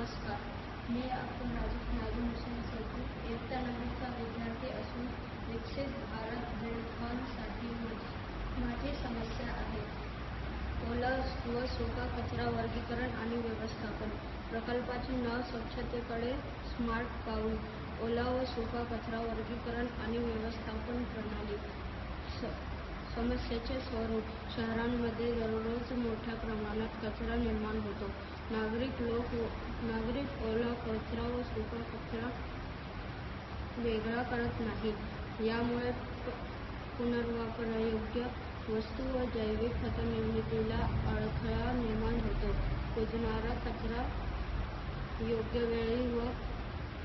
नमस्कार. मी नाझीम हुसेन सैफी इयत्ता 9वीचा विद्यार्थी असून विकसित भारत झेडकॉनसाठी माझी समस्या आहे. ओला व सुका कचरा वर्गीकरण आणि व्यवस्थापन. प्रकल्पाचे नाव स्वच्छतेकडे स्मार्ट पाऊल. ओला व सुका कचरा वर्गीकरण आणि व्यवस्थापन प्रणाली. समस्येचे स्वरूप. शहरांमध्ये दररोज मोठ्या प्रमाणात कचरा निर्माण होतो. नागरिक ओला कचरा व सुका कचरा वेगळा करत नाहीत. यामुळे पुनर्वापरयोग्य वस्तू व जैविक खत निर्मितीला अडथळा निर्माण होतो. कुजणारा कचरा योग्य वेळी व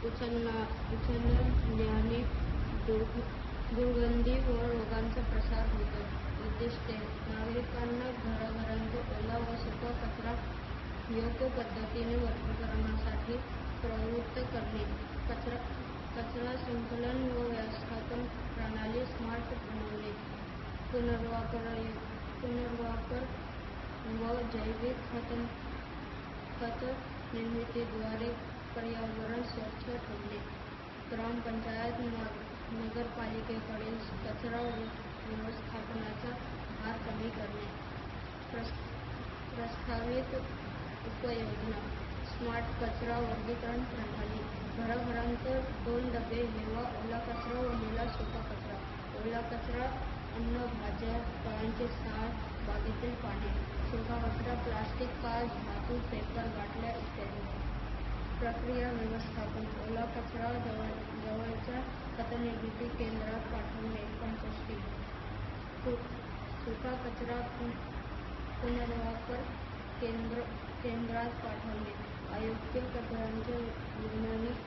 उचलल्याने दुर्गंधी व रोगांचा प्रसार होतो. उद्दिष्टे. नागरिकांना घराघरांत ओला व सुका कचरा योग्य पद्धतीने वर्गीकरणासाठी प्रवृत्त करणे. कचरा संकलन व व्यवस्थापन प्रणाली स्मार्ट बनवणे. पुनर्वापर व जैविक खत निर्मितीद्वारे पर्यावरण स्वच्छ ठेवणे. ग्रामपंचायत नगरपालिकेकडील कचरा व्यवस्थापनाचा भार कमी करणे. प्रस्तावित उपाययोजना. स्मार्ट कचरा वर्गीकरण प्रणाली. घराघरांत 2 डबे. हिरवा ओला कचरा व निळा सुका कचरा. ओला कचरा अन्न, भाज्या, फळांची साल, बागेतील पाने. सुका कचरा प्लास्टिक, काच, धातू, पेपर, बाटल्या इत्यादी. प्रक्रिया व्यवस्थापन. ओला कचरा जवळच्या खतनिर्मिती केंद्रात पाठवणे. कंपोस्टिंग. सुका कचरा पुनर्वापर केंद्रात पाठवणे. अयोग्य कचऱ्याचे वैज्ञानिक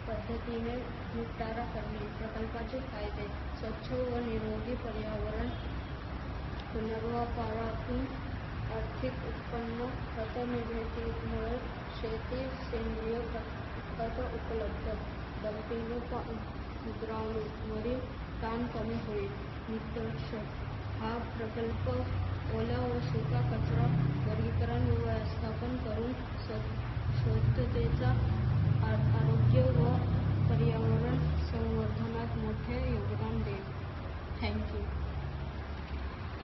पद्धतीने निपटारा करणे. प्रकल्पाचे फायदे. स्वच्छ व निरोगी पर्यावरण. पुनर्वापरातून आर्थिक उत्पन्न. खत निर्मितीमुळे शेती सेंद्रिय खत उपलब्ध. डम्पिंग ग्राउंडवरील ताण कमी होईल. निष्कर्ष. हा प्रकल्प ओला व सुका कचरा वर्गीकरण व व्यवस्थापन